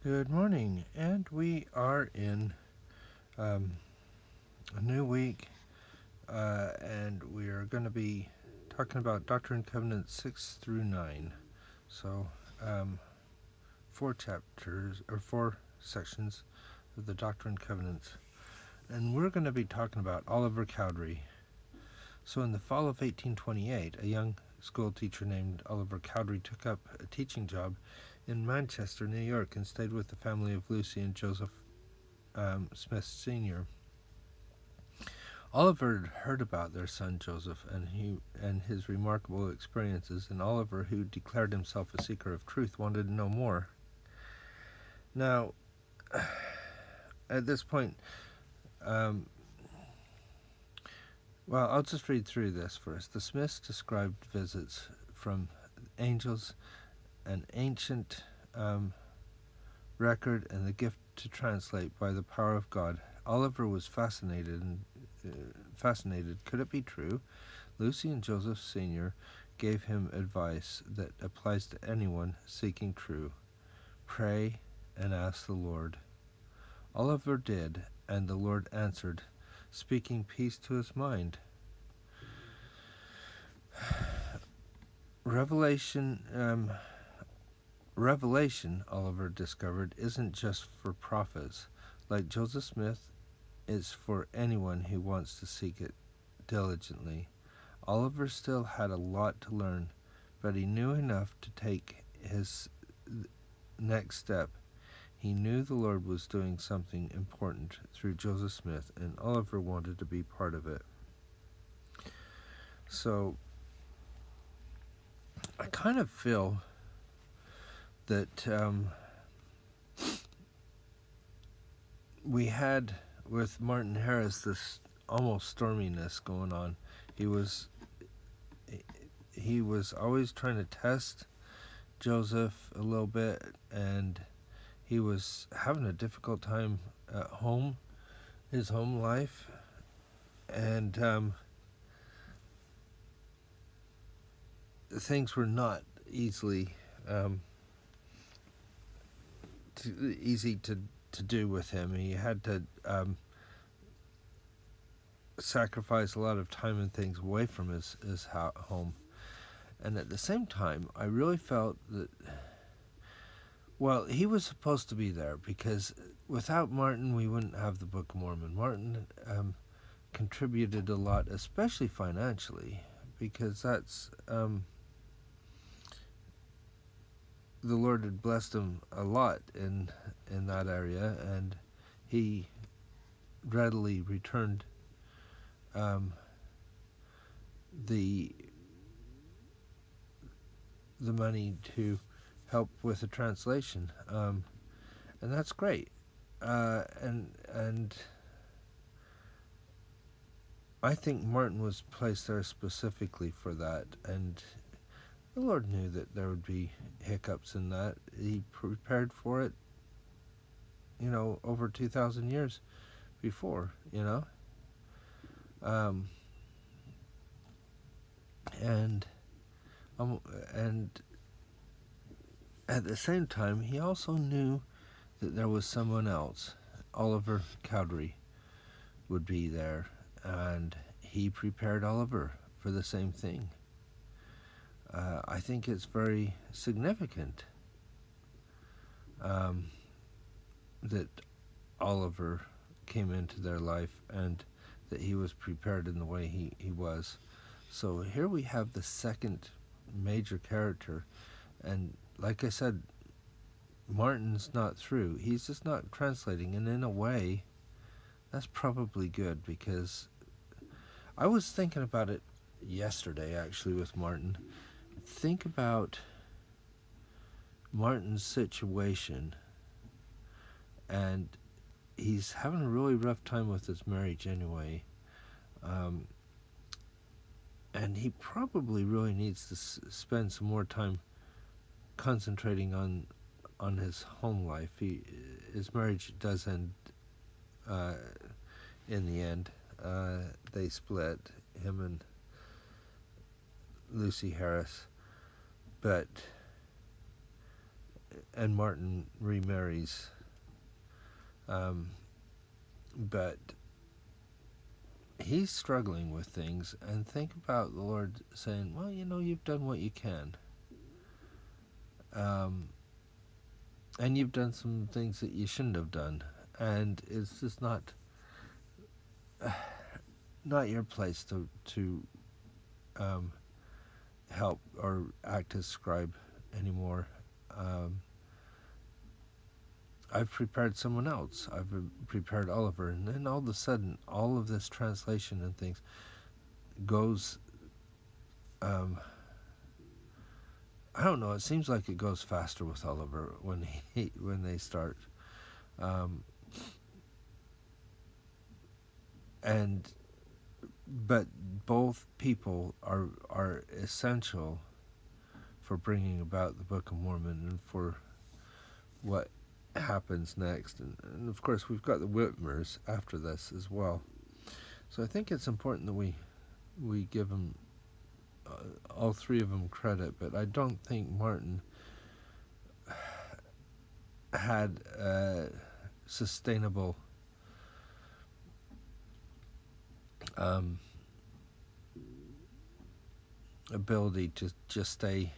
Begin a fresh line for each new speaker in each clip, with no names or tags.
Good morning, and we are in a new week, and we are going to be talking about Doctrine and Covenants 6 through 9. So, four sections of the Doctrine and Covenants, and we're going to be talking about Oliver Cowdery. So, in the fall of 1828, a young school teacher named Oliver Cowdery took up a teaching job in Manchester, New York, and stayed with the family of Lucy and Joseph Smith Sr. Oliver had heard about their son Joseph and his remarkable experiences, and Oliver, who declared himself a seeker of truth, wanted to know more. Now, at this point, I'll just read through this first. The Smiths described visits from angels, an ancient record, and the gift to translate by the power of God. Oliver was fascinated. Could it be true? Lucy and Joseph Sr. gave him advice that applies to anyone seeking true. Pray and ask the Lord. Oliver did, and the Lord answered, speaking peace to his mind. Revelation, Oliver discovered, isn't just for prophets. Like Joseph Smith, it's for anyone who wants to seek it diligently. Oliver still had a lot to learn, but he knew enough to take his next step. He knew the Lord was doing something important through Joseph Smith, and Oliver wanted to be part of it. So, I kind of feel that we had with Martin Harris this almost storminess going on. He was always trying to test Joseph a little bit, and he was having a difficult time at home, his home life, and things were not easy to do with him. He had to sacrifice a lot of time and things away from his home. And at the same time, I really felt that, he was supposed to be there, because without Martin, we wouldn't have the Book of Mormon. Martin contributed a lot, especially financially, because that's the Lord had blessed him a lot in that area, and he readily returned the money to help with the translation, and that's great. And I think Martin was placed there specifically for that, and the Lord knew that there would be hiccups in that. He prepared for it, over 2,000 years before, and at the same time, he also knew that there was someone else. Oliver Cowdery would be there, and he prepared Oliver for the same thing. I think it's very significant that Oliver came into their life and that he was prepared in the way he was. So here we have the second major character, and like I said, Martin's not through. He's just not translating, and in a way, that's probably good, because I was thinking about it yesterday, actually, with Martin. Think about Martin's situation, and he's having a really rough time with his marriage anyway, and he probably really needs to spend some more time concentrating on his home life. His marriage does end in the end. They split, him and Lucy Harris, but and Martin remarries. But he's struggling with things, and think about the Lord saying, well, you've done what you can. And you've done some things that you shouldn't have done. And it's just not your place to help or act as scribe anymore. I've prepared someone else. I've prepared Oliver. And then all of a sudden, all of this translation and things goes, I don't know, it seems like it goes faster with Oliver when they start. But both people are essential for bringing about the Book of Mormon and for what happens next. And of course, we've got the Whitmers after this as well. So I think it's important that we give them, all three of them, credit, but I don't think Martin had a sustainable ability to just stay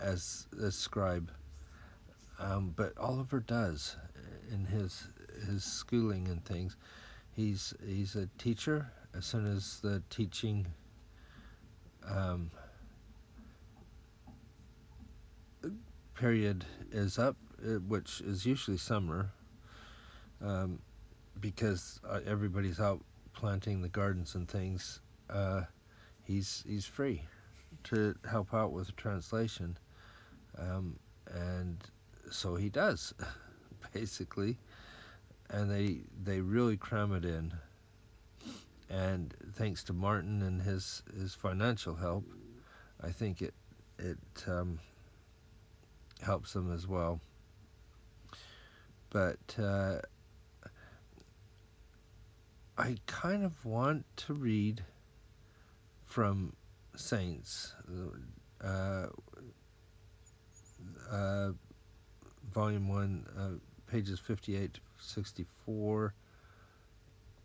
as a scribe. But Oliver does in his schooling and things. He's a teacher. As soon as the teaching period is up, which is usually summer, because everybody's out planting the gardens and things, he's free to help out with the translation, and so he does, basically, and they really cram it in. And thanks to Martin and his financial help, I think it helps them as well. But I kind of want to read from Saints, Volume 1, pages 58 to 64.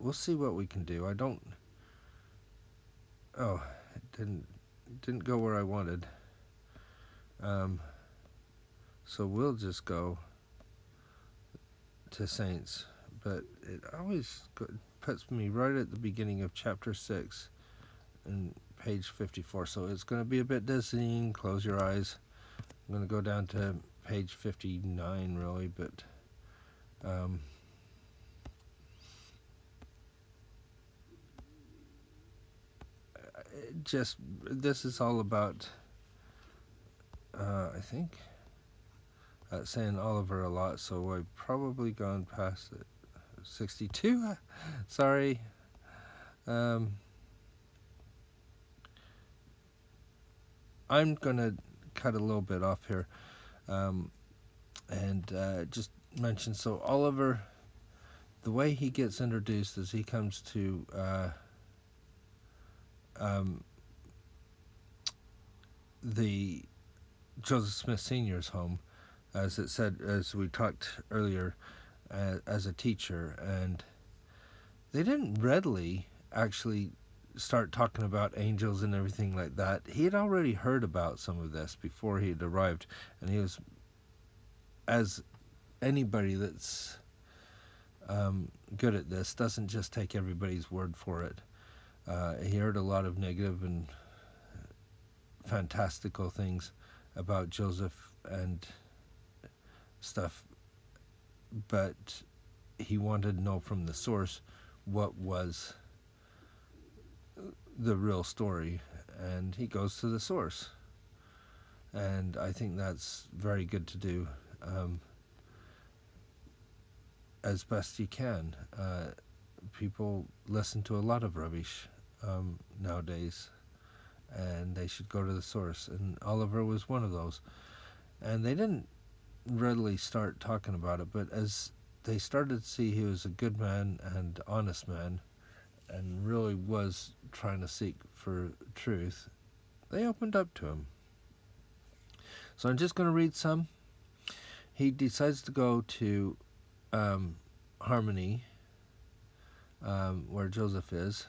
We'll see what we can do. It didn't go where I wanted. So we'll just go to Saints. But it always puts me right at the beginning of chapter 6 and page 54. So it's going to be a bit dizzying. Close your eyes. I'm going to go down to page 59, really, but this is all about, I think, saying Oliver a lot, so I've probably gone past it. 62? Sorry. I'm going to cut a little bit off here and just mention, so Oliver, the way he gets introduced is he comes to the Joseph Smith Sr.'s home, as it said, as we talked earlier, as a teacher, and they didn't readily actually start talking about angels and everything like that. He had already heard about some of this before he had arrived, and he was, as anybody that's good at this, doesn't just take everybody's word for it. He heard a lot of negative and fantastical things about Joseph and stuff, but he wanted to know from the source what was the real story, and he goes to the source, and I think that's very good to do, as best you can. People listen to a lot of rubbish nowadays, and they should go to the source, and Oliver was one of those. And they didn't readily start talking about it, but as they started to see he was a good man and honest man and really was trying to seek for truth, they opened up to him. So I'm just going to read some. He decides to go to Harmony, where Joseph is.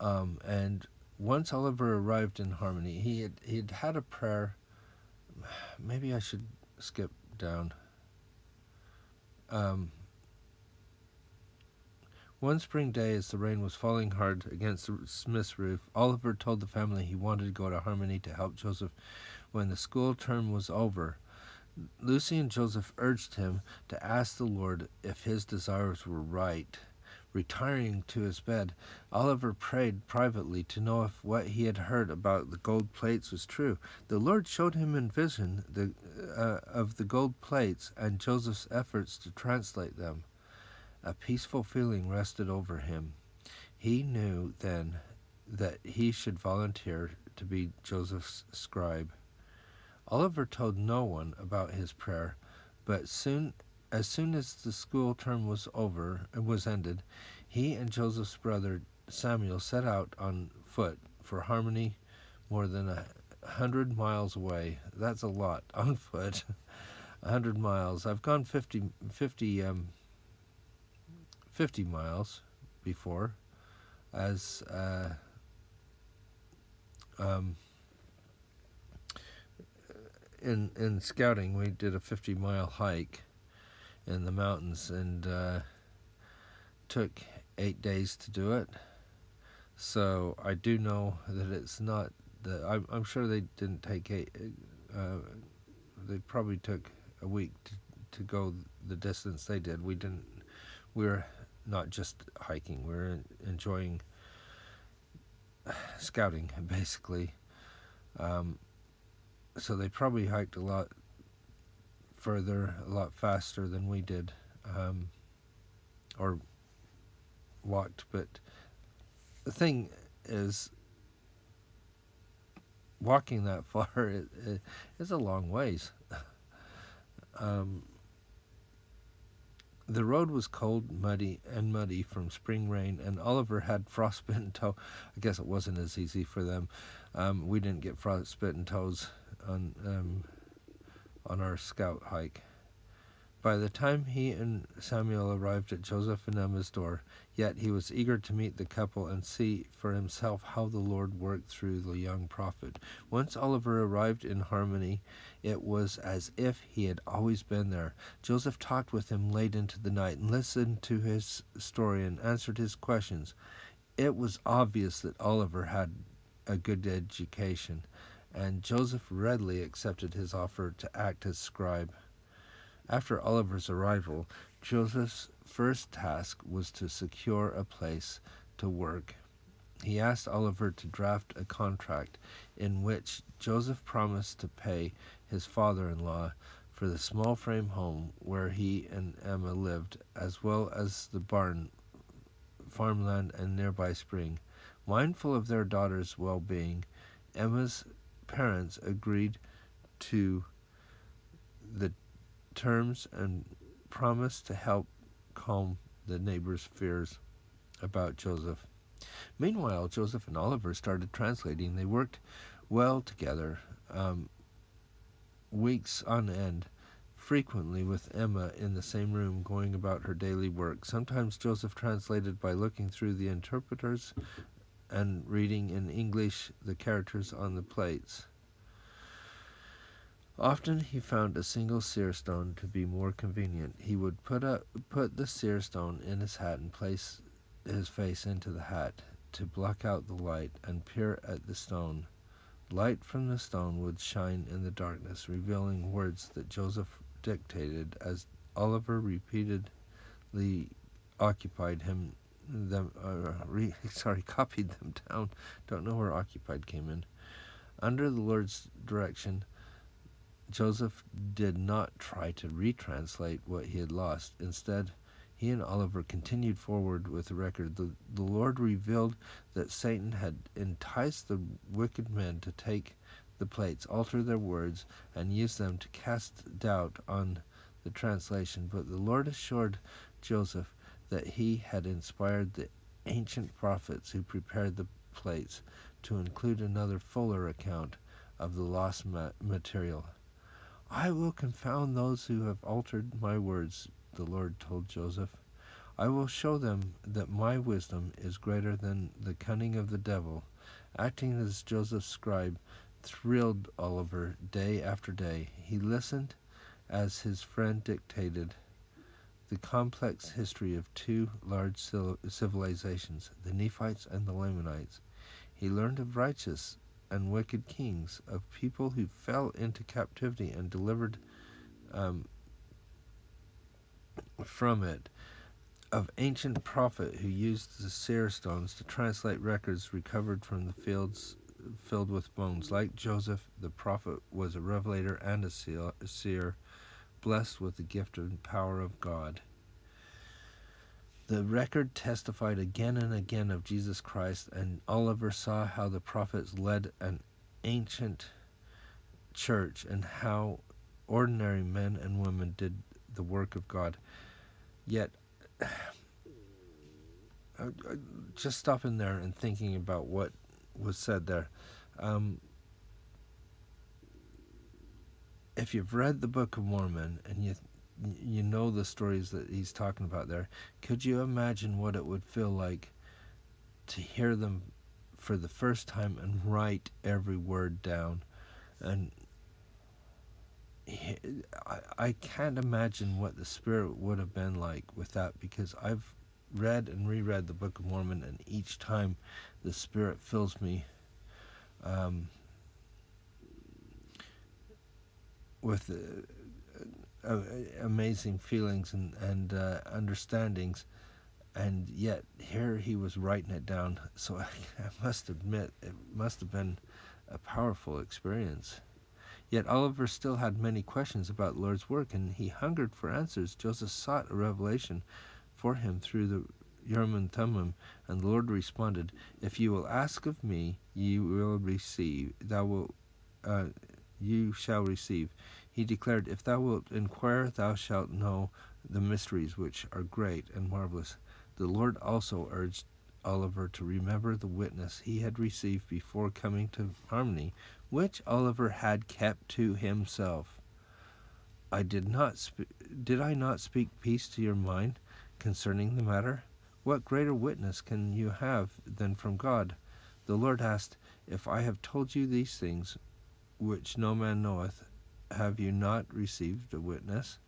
And once Oliver arrived in Harmony, he had a prayer. Maybe I should skip down. One spring day, as the rain was falling hard against the smith's roof, Oliver told the family he wanted to go to Harmony to help Joseph when the school term was over. Lucy and Joseph urged him to ask the Lord if his desires were right. Retiring to his bed, Oliver prayed privately to know if what he had heard about the gold plates was true. The Lord showed him in vision of the gold plates and Joseph's efforts to translate them. A peaceful feeling rested over him. He knew then that he should volunteer to be Joseph's scribe. Oliver told no one about his prayer, but as soon as the school term was ended, he and Joseph's brother Samuel set out on foot for Harmony, more than 100 miles away. That's a lot on foot. 100 miles. I've gone 50 miles before as in scouting. We did a 50-mile hike in the mountains and took 8 days to do it. So I do know that it's not I'm sure they didn't take 8. They probably took a week to go the distance they did. We were not just hiking. We were enjoying scouting, basically. So they probably hiked a lot further, a lot faster than we did, or walked. But the thing is, walking that far is a long ways. The road was cold, muddy from spring rain, and Oliver had frostbitten toe. I guess it wasn't as easy for them. We didn't get frostbitten toes on our scout hike. By the time he and Samuel arrived at Joseph and Emma's door, yet he was eager to meet the couple and see for himself how the Lord worked through the young prophet. Once Oliver arrived in Harmony, it was as if he had always been there. Joseph talked with him late into the night and listened to his story and answered his questions. It was obvious that Oliver had a good education, and Joseph readily accepted his offer to act as scribe. After Oliver's arrival, Joseph's first task was to secure a place to work. He asked Oliver to draft a contract in which Joseph promised to pay his father-in-law for the small frame home where he and Emma lived, as well as the barn, farmland, and nearby spring. Mindful of their daughter's well-being, Emma's parents agreed to the terms and promised to help calm the neighbors' fears about Joseph. Meanwhile, Joseph and Oliver started translating. They worked well together, weeks on end, frequently with Emma in the same room going about her daily work. Sometimes Joseph translated by looking through the interpreters and reading in English the characters on the plates. Often he found a single seer stone to be more convenient. He would put the seer stone in his hat and place his face into the hat to block out the light and peer at the stone. Light from the stone would shine in the darkness, revealing words that Joseph dictated as Oliver repeatedly copied them down. Don't know where occupied came in. Under the Lord's direction, Joseph did not try to retranslate what he had lost. Instead, he and Oliver continued forward with the record. The Lord revealed that Satan had enticed the wicked men to take the plates, alter their words, and use them to cast doubt on the translation. But the Lord assured Joseph that he had inspired the ancient prophets who prepared the plates to include another fuller account of the lost material. I will confound those who have altered my words, the Lord told Joseph. I will show them that my wisdom is greater than the cunning of the devil. Acting as Joseph's scribe thrilled Oliver day after day. He listened as his friend dictated the complex history of two large civilizations, the Nephites and the Lamanites. He learned of righteous and wicked kings, of people who fell into captivity and delivered from it, of ancient prophet who used the seer stones to translate records recovered from the fields filled with bones. Like Joseph, the prophet was a revelator and a seer, blessed with the gift and power of God. The record testified again and again of Jesus Christ, and Oliver saw how the prophets led an ancient church and how ordinary men and women did the work of God. Yet, just stopping there and thinking about what was said there. If you've read the Book of Mormon and you know the stories that he's talking about there, could you imagine what it would feel like to hear them for the first time and write every word down? And I can't imagine what the Spirit would have been like with that, because I've read and reread the Book of Mormon, and each time the Spirit fills me with amazing feelings and understandings, and yet here he was writing it down. So I must admit, it must have been a powerful experience. Yet Oliver still had many questions about the Lord's work, and he hungered for answers. Joseph sought a revelation for him through the Urim and Thummim, and the Lord responded, "If you will ask of me, you will receive. You shall receive." He declared, "If thou wilt inquire, thou shalt know the mysteries which are great and marvelous." The Lord also urged Oliver to remember the witness he had received before coming to Harmony, which Oliver had kept to himself. Did I not speak peace to your mind concerning the matter? What greater witness can you have than from God? The Lord asked, "If I have told you these things, which no man knoweth, have you not received a witness?"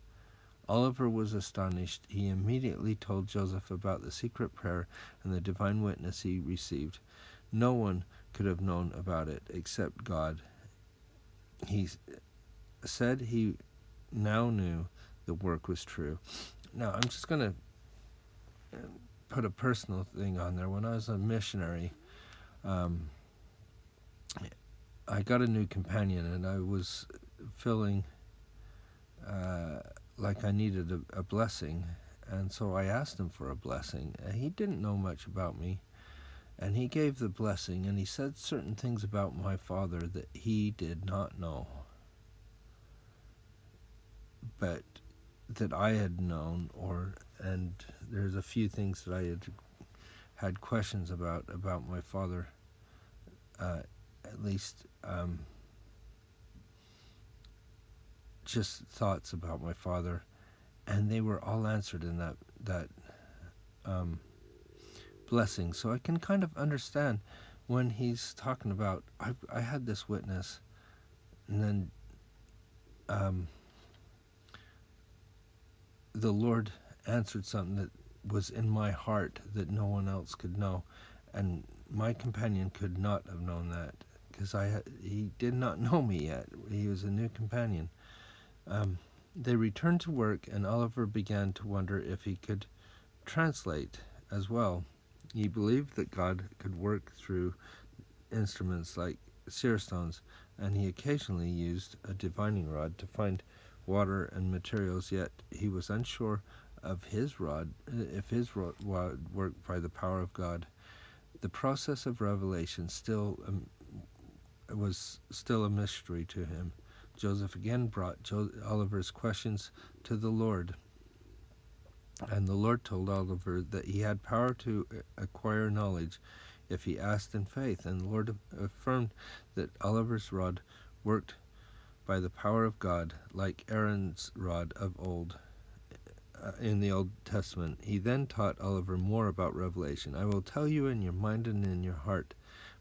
Oliver was astonished. He immediately told Joseph about the secret prayer and the divine witness he received. No one could have known about it except God. He said he now knew the work was true. Now, I'm just going to put a personal thing on there. When I was a missionary, I got a new companion, and I was feeling like I needed a blessing, and so I asked him for a blessing. He didn't know much about me, and he gave the blessing, and he said certain things about my father that he did not know, but that I had known, and there's a few things that I had questions about my father, at least just thoughts about my father, and they were all answered in that blessing. So I can kind of understand when he's talking about, I had this witness, and then the Lord answered something that was in my heart that no one else could know, and my companion could not have known that, because he did not know me yet. He was a new companion. They returned to work, and Oliver began to wonder if he could translate as well. He believed that God could work through instruments like seer stones, and he occasionally used a divining rod to find water and materials, yet he was unsure of his rod, if his rod worked by the power of God. The process of revelation was still a mystery to him. Joseph again brought Oliver's questions to the Lord, and the Lord told Oliver that he had power to acquire knowledge if he asked in faith. And the Lord affirmed that Oliver's rod worked by the power of God, like Aaron's rod of old in the Old Testament. He then taught Oliver more about Revelation. I will tell you in your mind and in your heart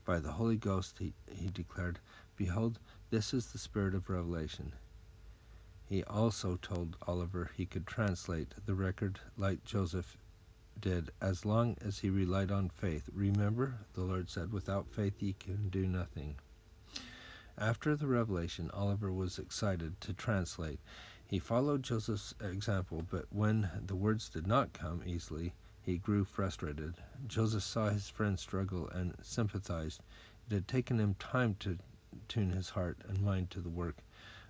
by the Holy Ghost, he declared, behold, this is the spirit of revelation. He also told Oliver he could translate the record like Joseph did, as long as he relied on faith. Remember, the Lord said, without faith ye can do nothing. After the revelation, Oliver was excited to translate. He followed Joseph's example, but when the words did not come easily, he grew frustrated. Joseph saw his friend struggle and sympathized. It had taken him time to tune his heart and mind to the work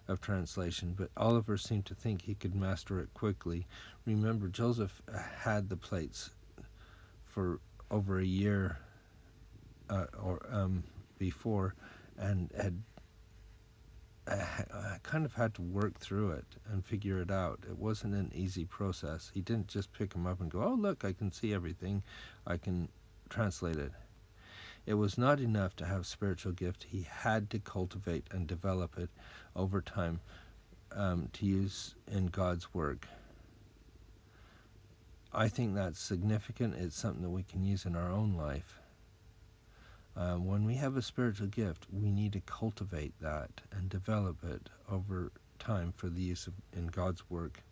of translation, but Oliver seemed to think he could master it quickly. Remember, Joseph had the plates for over a year before, and had kind of had to work through it and figure it out. It wasn't an easy process. He didn't just pick them up and go, oh, look, I can see everything. I can translate it. It was not enough to have spiritual gift. He had to cultivate and develop it over time to use in God's work. I think that's significant. It's something that we can use in our own life. When we have a spiritual gift, we need to cultivate that and develop it over time for the use in God's work,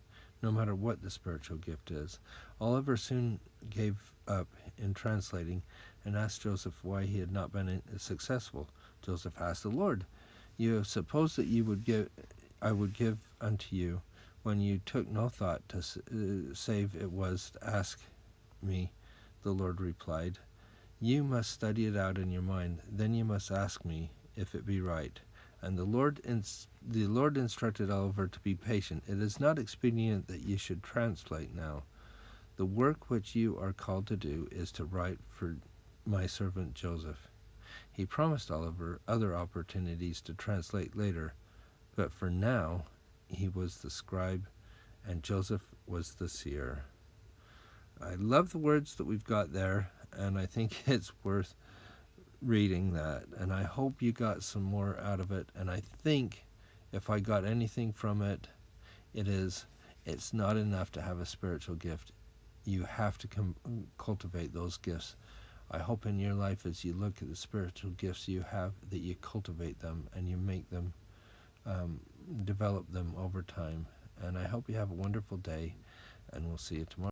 no matter what the spiritual gift is. Oliver soon gave up in translating and asked Joseph why he had not been successful. Joseph asked the Lord, you have supposed that I would give unto you when you took no thought to save it was to ask me. The Lord replied, you must study it out in your mind, then you must ask me if it be right. And the Lord instructed Oliver to be patient. It is not expedient that you should translate now. The work which you are called to do is to write for my servant Joseph. He promised Oliver other opportunities to translate later, but for now he was the scribe and Joseph was the seer. I love the words that we've got there, and I think it's worth reading that, and I hope you got some more out of it. And I think if I got anything from it, it's not enough to have a spiritual gift. You have to cultivate those gifts. I hope in your life, as you look at the spiritual gifts you have, that you cultivate them and you make them, develop them over time. And I hope you have a wonderful day, and we'll see you tomorrow.